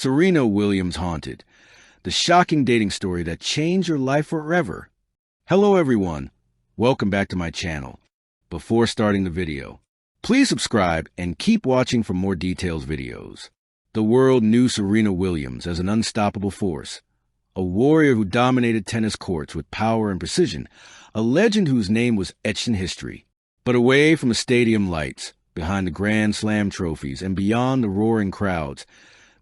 Serena Williams Haunted, the shocking dating story that changed her life forever. Hello everyone, welcome back to my channel. Before starting the video, please subscribe and keep watching for more details videos. The world knew Serena Williams as an unstoppable force, a warrior who dominated tennis courts with power and precision, a legend whose name was etched in history. But away from the stadium lights, behind the Grand Slam trophies, and beyond the roaring crowds,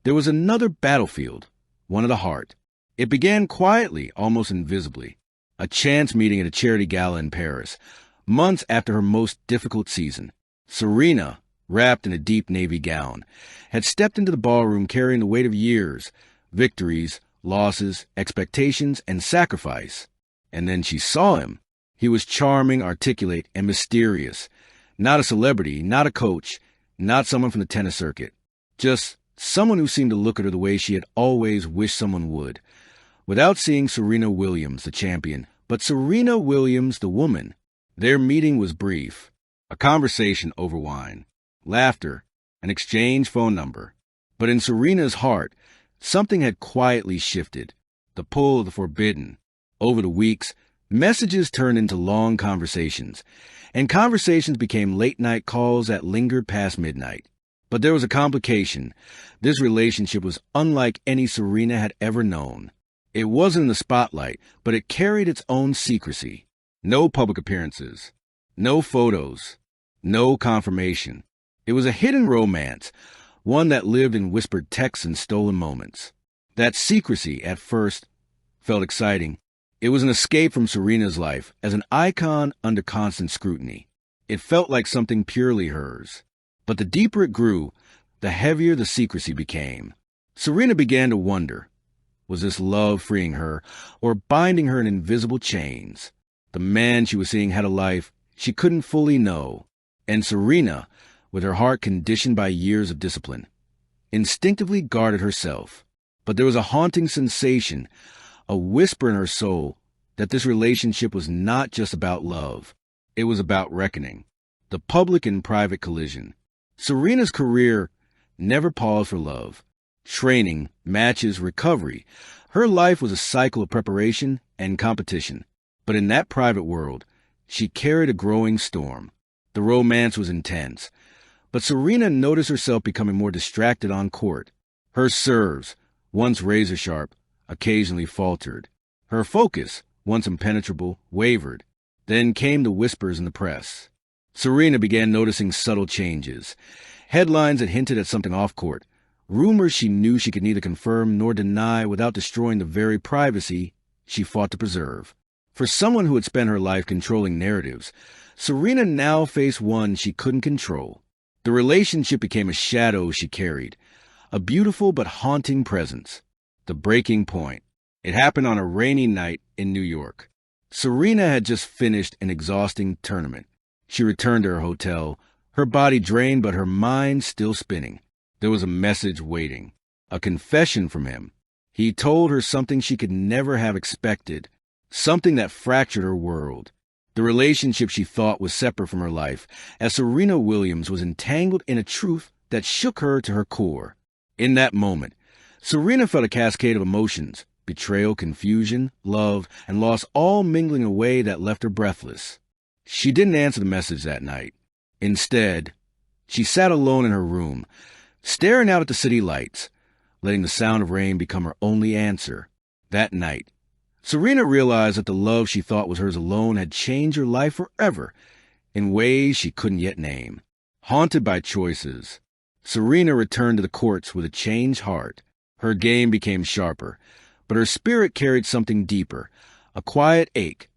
there was another battlefield, one of the heart. It began quietly, almost invisibly. A chance meeting at a charity gala in Paris, months after her most difficult season. Serena, wrapped in a deep navy gown, had stepped into the ballroom carrying the weight of years, victories, losses, expectations, and sacrifice. And then she saw him. He was charming, articulate, and mysterious. Not a celebrity, not a coach, not someone from the tennis circuit. Just someone who seemed to look at her the way she had always wished someone would. Without seeing Serena Williams, the champion, but Serena Williams, the woman. Their meeting was brief. A conversation over wine, laughter, an exchanged phone number. But in Serena's heart, something had quietly shifted. The pull of the forbidden. Over the weeks, messages turned into long conversations, and conversations became late-night calls that lingered past midnight. But there was a complication. This relationship was unlike any Serena had ever known. It wasn't in the spotlight, but it carried its own secrecy. No public appearances, no photos, no confirmation. It was a hidden romance, one that lived in whispered texts and stolen moments. That secrecy, at first, felt exciting. It was an escape from Serena's life as an icon under constant scrutiny. It felt like something purely hers. But the deeper it grew, the heavier the secrecy became. Serena began to wonder, was this love freeing her or binding her in invisible chains? The man she was seeing had a life she couldn't fully know. And Serena, with her heart conditioned by years of discipline, instinctively guarded herself. But there was a haunting sensation, a whisper in her soul, that this relationship was not just about love. It was about reckoning. The public and private collision. Serena's career never paused for love. Training, matches, recovery. Her life was a cycle of preparation and competition. But in that private world, she carried a growing storm. The romance was intense. But Serena noticed herself becoming more distracted on court. Her serves, once razor-sharp, occasionally faltered. Her focus, once impenetrable, wavered. Then came the whispers in the press. Serena began noticing subtle changes. Headlines that hinted at something off-court. Rumors she knew she could neither confirm nor deny without destroying the very privacy she fought to preserve. For someone who had spent her life controlling narratives, Serena now faced one she couldn't control. The relationship became a shadow she carried, a beautiful but haunting presence. The breaking point. It happened on a rainy night in New York. Serena had just finished an exhausting tournament. She returned to her hotel, her body drained but her mind still spinning. There was a message waiting, a confession from him. He told her something she could never have expected, something that fractured her world. The relationship she thought was separate from her life, as Serena Williams was entangled in a truth that shook her to her core. In that moment, Serena felt a cascade of emotions, betrayal, confusion, love, and loss all mingling in a way that left her breathless. She didn't answer the message that night. Instead, she sat alone in her room, staring out at the city lights, letting the sound of rain become her only answer. That night, Serena realized that the love she thought was hers alone had changed her life forever in ways she couldn't yet name. Haunted by choices, Serena returned to the courts with a changed heart. Her game became sharper, but her spirit carried something deeper, a quiet ache,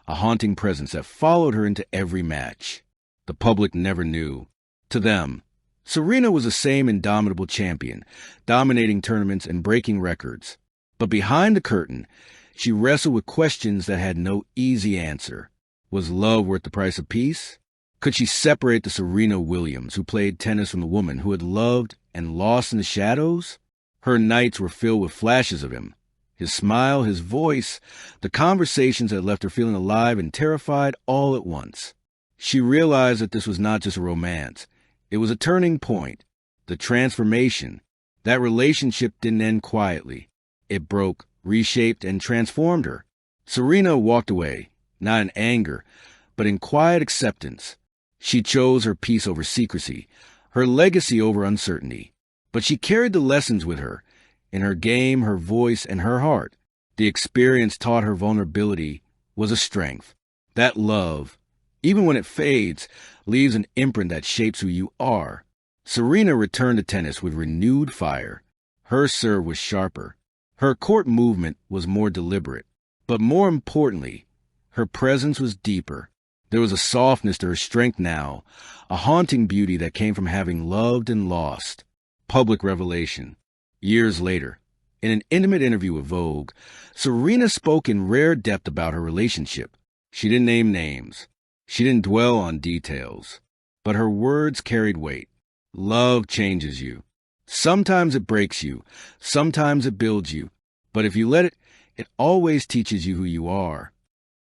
a haunting presence that followed her into every match. The public never knew. To them, Serena was the same indomitable champion, dominating tournaments and breaking records. But behind the curtain, she wrestled with questions that had no easy answer. Was love worth the price of peace? Could she separate the Serena Williams who played tennis from the woman who had loved and lost in the shadows? Her nights were filled with flashes of him. His smile, his voice, the conversations that left her feeling alive and terrified all at once. She realized that this was not just a romance. It was a turning point, the transformation. That relationship didn't end quietly. It broke, reshaped, and transformed her. Serena walked away, not in anger, but in quiet acceptance. She chose her peace over secrecy, her legacy over uncertainty. But she carried the lessons with her, in her game, her voice, and her heart. The experience taught her vulnerability was a strength. That love, even when it fades, leaves an imprint that shapes who you are. Serena returned to tennis with renewed fire. Her serve was sharper. Her court movement was more deliberate. But more importantly, her presence was deeper. There was a softness to her strength now, a haunting beauty that came from having loved and lost. Public revelation. Years later, in an intimate interview with Vogue, Serena spoke in rare depth about her relationship. She didn't name names. She didn't dwell on details. But her words carried weight. Love changes you. Sometimes it breaks you. Sometimes it builds you. But if you let it, it always teaches you who you are.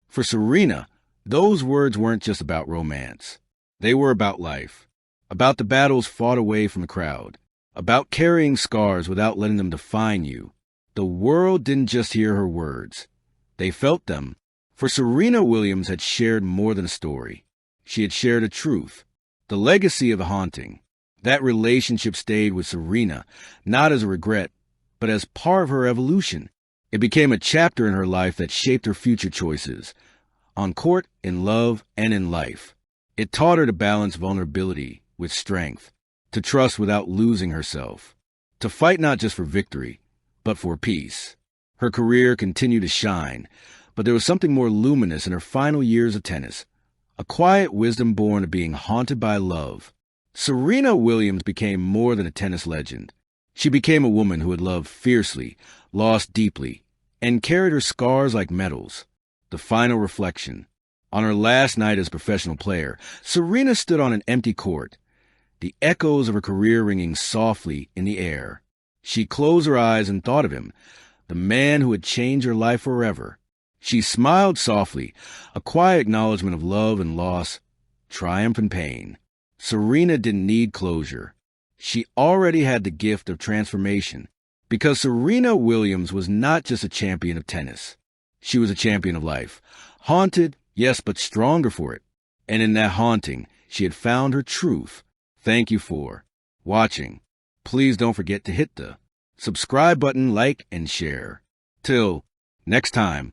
For Serena, those words weren't just about romance. They were about life, about the battles fought away from the crowd, about carrying scars without letting them define you. The world didn't just hear her words. They felt them. For Serena Williams had shared more than a story. She had shared a truth, the legacy of the haunting. That relationship stayed with Serena, not as a regret, but as part of her evolution. It became a chapter in her life that shaped her future choices, on court, in love, and in life. It taught her to balance vulnerability with strength, to trust without losing herself, to fight not just for victory, but for peace. Her career continued to shine, but there was something more luminous in her final years of tennis, a quiet wisdom born of being haunted by love. Serena Williams became more than a tennis legend. She became a woman who had loved fiercely, lost deeply, and carried her scars like medals. The final reflection. On her last night as a professional player, Serena stood on an empty court, the echoes of her career ringing softly in the air. She closed her eyes and thought of him, the man who had changed her life forever. She smiled softly, a quiet acknowledgement of love and loss, triumph and pain. Serena didn't need closure. She already had the gift of transformation, because Serena Williams was not just a champion of tennis. She was a champion of life, haunted, yes, but stronger for it. And in that haunting, she had found her truth. Thank you for watching. Please don't forget to hit the subscribe button, like, and share. Till next time.